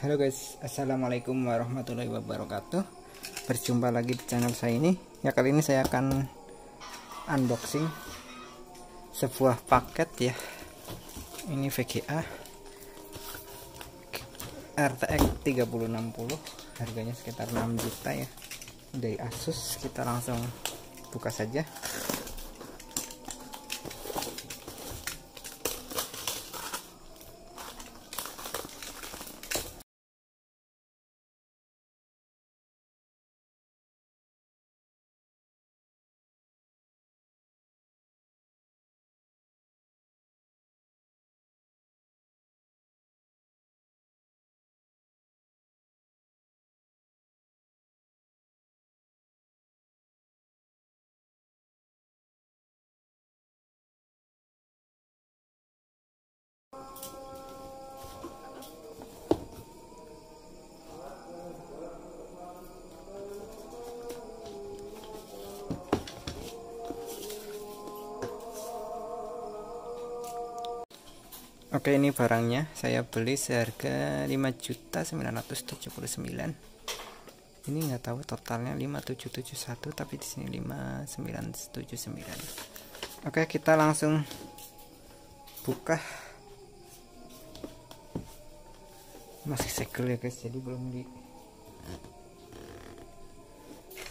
Halo guys, assalamualaikum warahmatullahi wabarakatuh. Berjumpa lagi di channel saya ini. Ya, kali ini saya akan unboxing sebuah paket ya. Ini VGA RTX 3060, harganya sekitar 6 juta ya, dari Asus. Kita langsung buka saja. Oke, ini barangnya saya beli seharga 5.979.000. Ini nggak tahu totalnya 5771, tapi di sini 5979. Oke, kita langsung buka. Masih segel ya guys, jadi belum di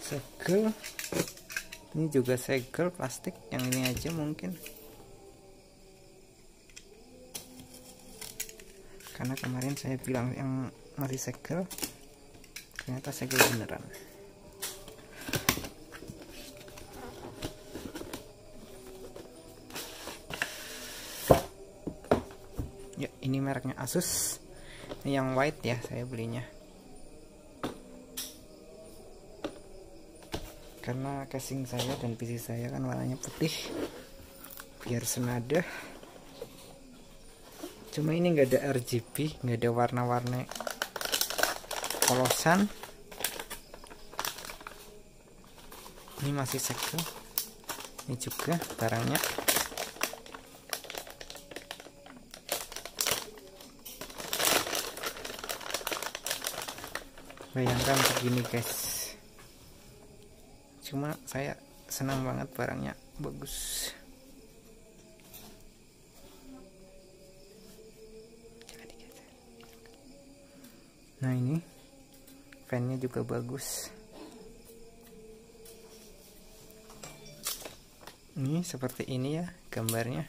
segel. Ini juga segel plastik, yang ini aja mungkin, karena kemarin saya bilang yang masih segel, ternyata segel beneran. Ya, ini mereknya Asus. Ini yang white ya, saya belinya karena casing saya dan PC saya kan warnanya putih, biar senada. Cuma ini nggak ada RGB, nggak ada warna-warni polosan. Ini masih segel. Ini juga barangnya. Bayangkan begini guys. Cuma saya senang banget, barangnya bagus. Nah, ini fannya juga bagus. Ini seperti ini ya gambarnya.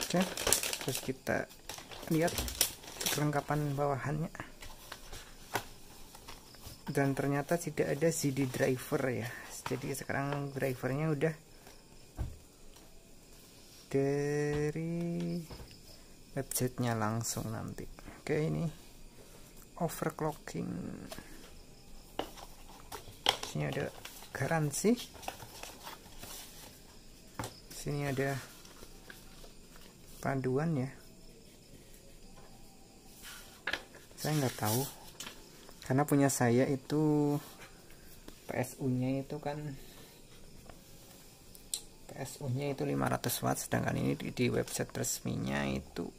Oke, terus kita lihat kelengkapan bawahannya. Dan ternyata tidak ada CD driver ya. Jadi sekarang drivernya udah dari websitenya langsung nanti. Oke, ini overclocking. Sini ada garansi. Sini ada panduan ya. Saya nggak tahu, karena punya saya itu PSU-nya itu kan, PSU-nya itu 500 watt, sedangkan ini di website resminya itu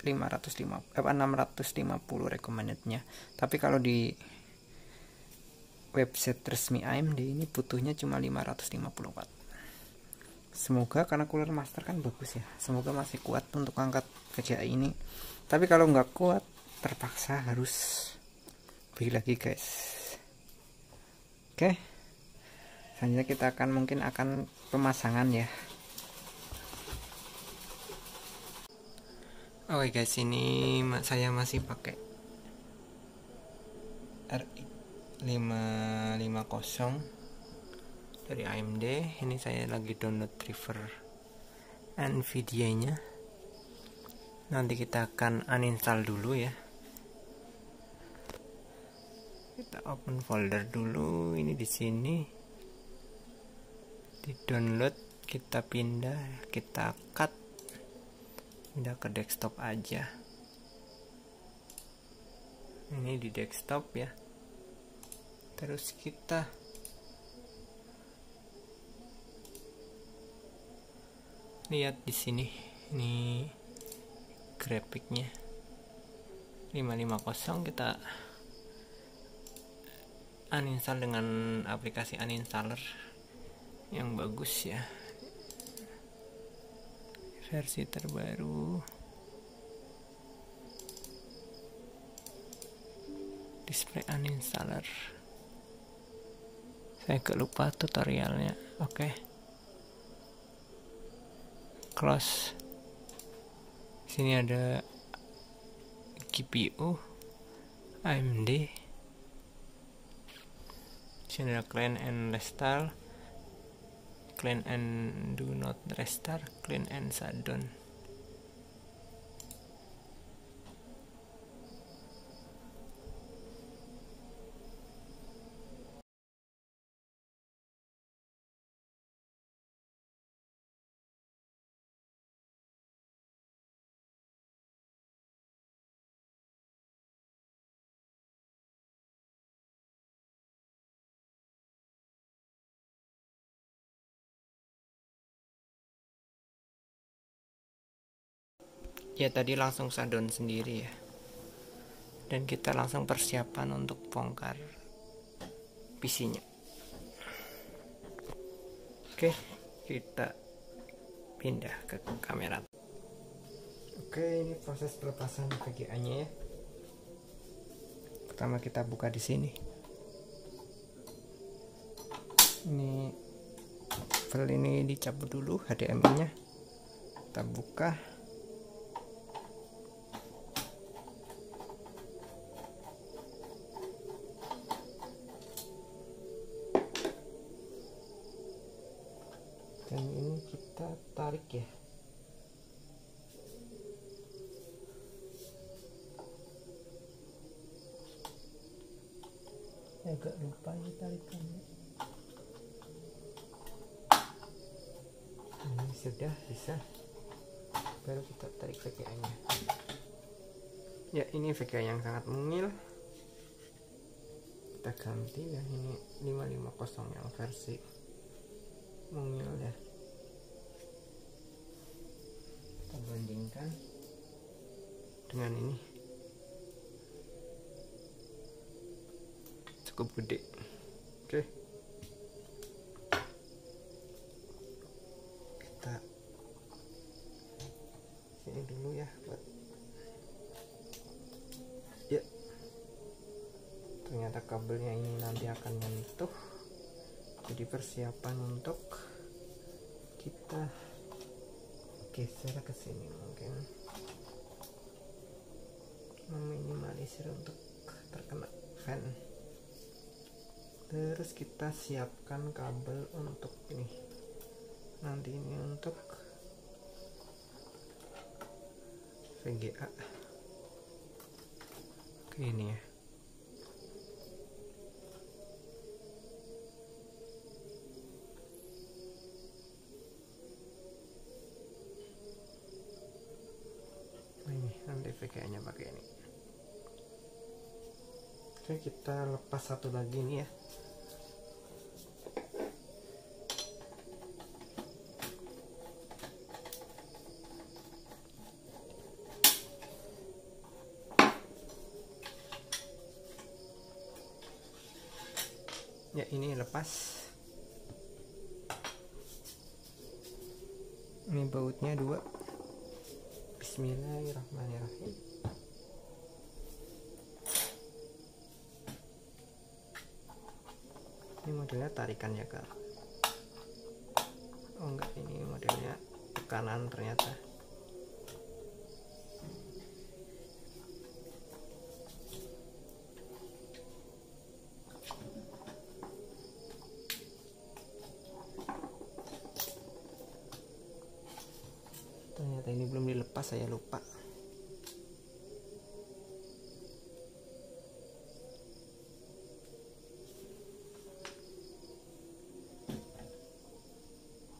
650 recommended-nya. Tapi kalau di website resmi AMD ini butuhnya cuma 550 watt. Semoga, karena cooler master kan bagus ya, semoga masih kuat untuk angkat VGA ini. Tapi kalau nggak kuat, terpaksa harus beli lagi guys. Oke, selanjutnya kita mungkin akan pemasangan ya. Oke guys, ini saya masih pakai RX 550 dari AMD. Ini saya lagi download driver Nvidia nya. Nanti kita akan uninstall dulu ya. Kita open folder dulu. Ini di sini di download, kita pindah, kita cut, pindah ke desktop aja. Ini di desktop ya. Terus kita lihat di sini, ini grafiknya 550. Kita uninstall dengan aplikasi uninstaller yang bagus ya, versi terbaru. Display uninstaller, saya agak lupa tutorialnya. Oke. Close. Sini ada GPU AMD. Sini ada clean and restart, clean and do not restart, clean and shutdown. Ya tadi langsung shutdown sendiri ya, dan kita langsung persiapan untuk bongkar PC-nya. Oke, kita pindah ke kamera. Oke, ini proses pelepasan VGA-nya ya. Pertama kita buka di sini. Ini file ini dicabut dulu HDMI-nya. Kita buka. Dan ini kita tarik ya. Agak lupa ini tarikannya. Ini sudah bisa. Baru kita tarik VGA-nya. Ya, ini VGA yang sangat mungil. Kita ganti ya, ini 550 yang versi mungil ya. Kita bandingkan dengan ini, cukup gede. Oke, kita sini dulu ya buat ya. Ternyata kabelnya ini nanti akan nyentuh, jadi persiapan untuk kita geser ke sini, mungkin meminimalisir untuk terkena fan. Terus kita siapkan kabel untuk ini, nanti ini untuk VGA. Oke, ini ya. Ini nanti VGA-nya pakai ini. Oke, kita lepas satu lagi nih ya. Ya, ini lepas. Ini bautnya 2. Bismillahirrahmanirrahim. Ini modelnya tarikan ya kak. Oh enggak, ini modelnya tekanan ternyata. Ternyata ini belum dilepas, saya lupa.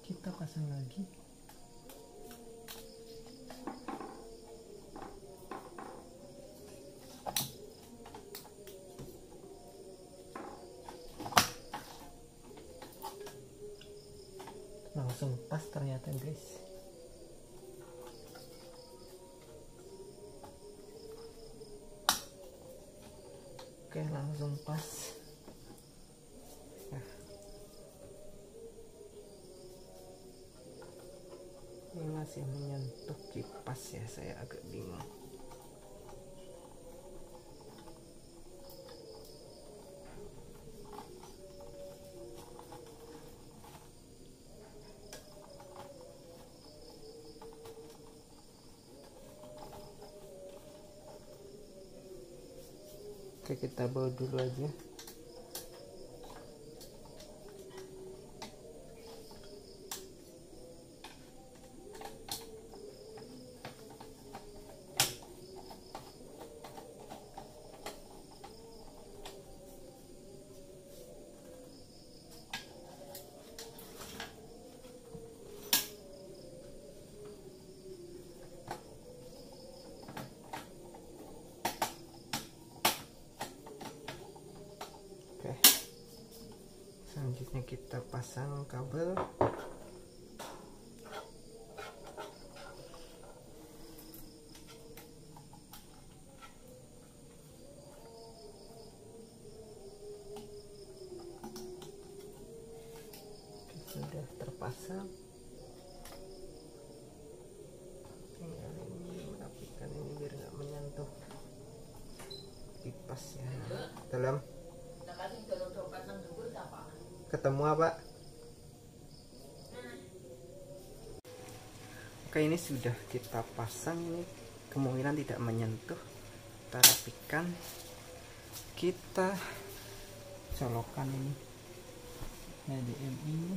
Kita pasang lagi. Langsung pas ternyata guys. langsung pas. Nah, ini masih menyentuh kipas ya, saya agak bingung. Oke, kita bawa dulu aja. Selanjutnya kita pasang kabel. Sudah terpasang, tinggal ini merapikan ini biar nggak menyentuh kipas ya. Dalam ketemu apa? Oke, ini sudah kita pasang, ini kemungkinan tidak menyentuh. Kita rapikan, kita colokan ini HDMI ini.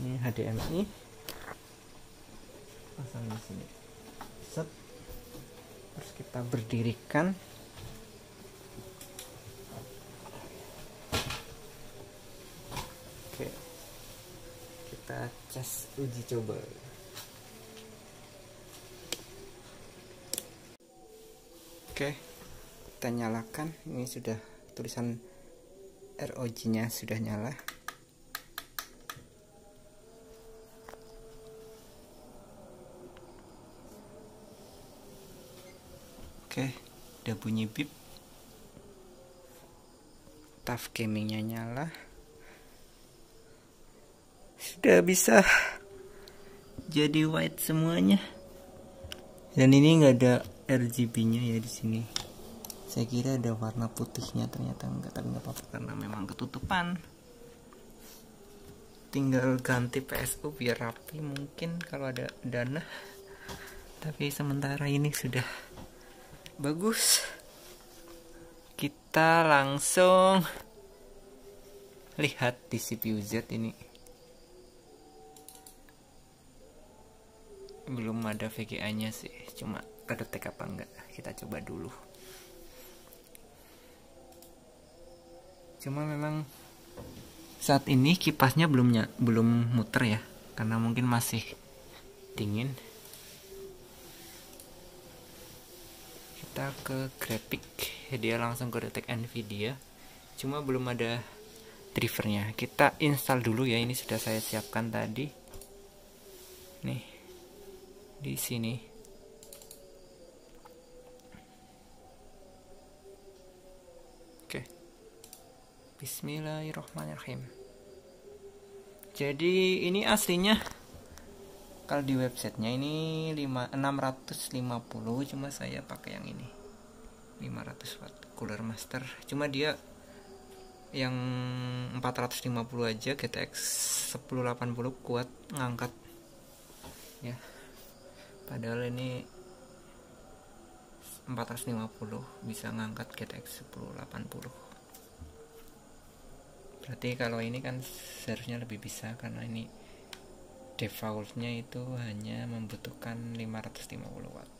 Ini HDMI, pasang di sini. Set. Terus kita berdirikan. Oke, kita cas uji coba. Oke, kita nyalakan. Ini sudah tulisan ROG nya sudah nyala. Oke, udah bunyi bip. TUF gamingnya nyala. Sudah bisa jadi white semuanya. Dan ini nggak ada RGB-nya ya di sini. Saya kira ada warna putihnya, ternyata enggak, tapi nggak apa-apa karena memang ketutupan. Tinggal ganti PSU biar rapi mungkin kalau ada dana. Tapi sementara ini sudah bagus. Kita langsung lihat di CPU Z ini. Belum ada VGA nya sih, cuma kedetek apa enggak, kita coba dulu. Cuma memang saat ini kipasnya belum muter ya, karena mungkin masih dingin. Kita ke grafik, dia langsung ke detek Nvidia, cuma belum ada drivernya. Kita install dulu ya, ini sudah saya siapkan tadi nih di sini. Oke, bismillahirrahmanirrahim. Jadi ini aslinya kalau di websitenya ini 650, cuma saya pakai yang ini 500 watt Cooler Master. Cuma dia yang 450 aja, GTX 1080 kuat ngangkat ya. Padahal ini 450 bisa ngangkat GTX 1080. Berarti kalau ini kan seharusnya lebih bisa, karena ini defaultnya itu hanya membutuhkan 550 watt.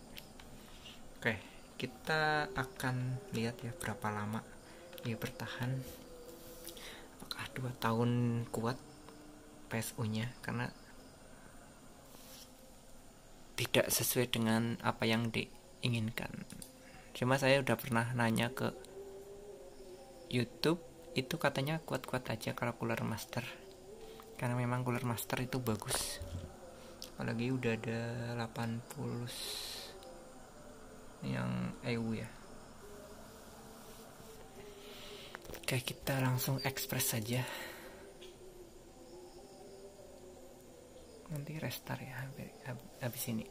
Oke, kita akan lihat ya berapa lama dia bertahan. Apakah 2 tahun kuat PSU nya, karena tidak sesuai dengan apa yang diinginkan. Cuma saya udah pernah nanya ke YouTube, itu katanya kuat-kuat aja kalau Cooler Master. karena memang Cooler Master itu bagus, apalagi udah ada 80 yang EU ya. Oke, kita langsung ekspres saja, nanti restart ya habis ini.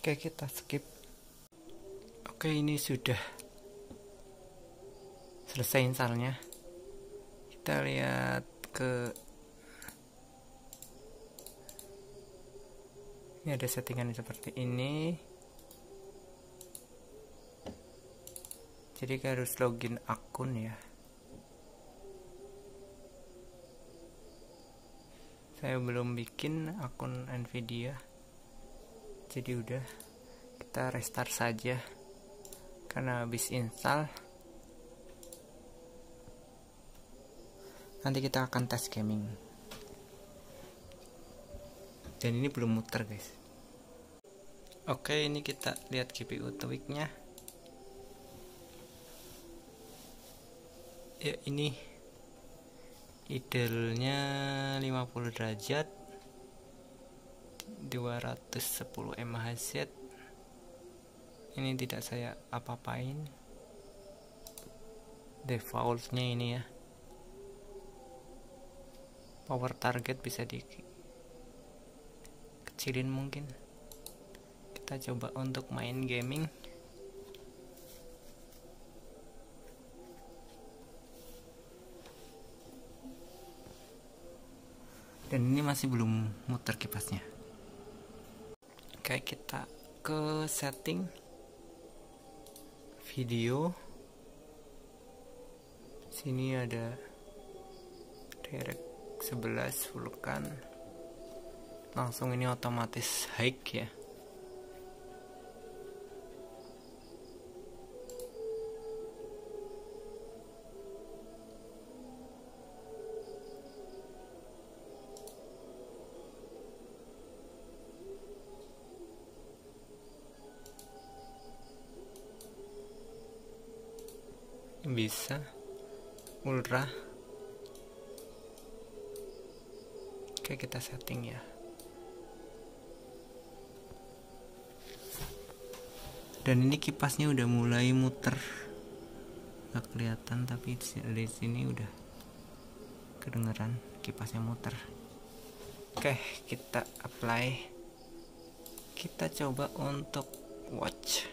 Oke, kita skip. Oke, ini sudah selesai installnya. Kita lihat ke ini, ada settingan seperti ini. Jadi harus login akun ya. Saya belum bikin akun Nvidia, jadi udah kita restart saja karena habis install. Nanti kita akan tes gaming, dan ini belum muter guys. Oke, ini kita lihat GPU tweaknya ya. Ini idle-nya 50 derajat, 210 mHz. Ini tidak saya apa-apain, defaultnya ini ya. Power target bisa dikecilin mungkin. Kita coba untuk main gaming. Dan ini masih belum muter kipasnya. Oke, kita ke setting video. Sini ada direct 11 Vulkan. Langsung ini otomatis high ya. Bisa ultra. Oke, kita setting ya. Dan ini kipasnya udah mulai muter, nggak kelihatan tapi di sini udah kedengeran kipasnya muter. Oke, kita apply. Kita coba untuk watch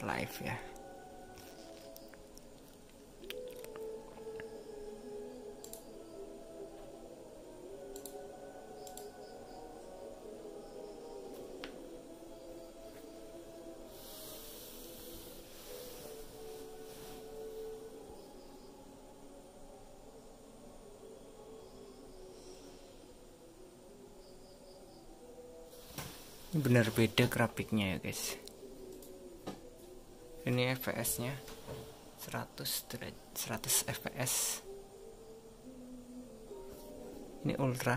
live ya. Ini benar beda grafiknya ya guys. Ini fps nya 100 fps. Ini ultra.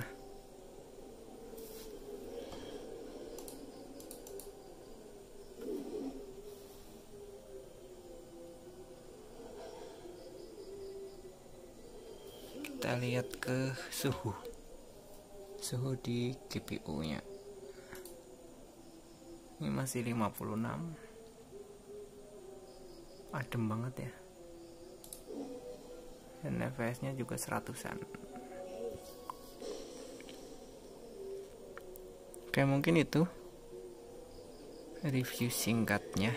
Kita lihat ke suhu di GPU nya. Ini masih 56, adem banget ya. Dan fps nya juga 100-an. Oke, mungkin itu review singkatnya.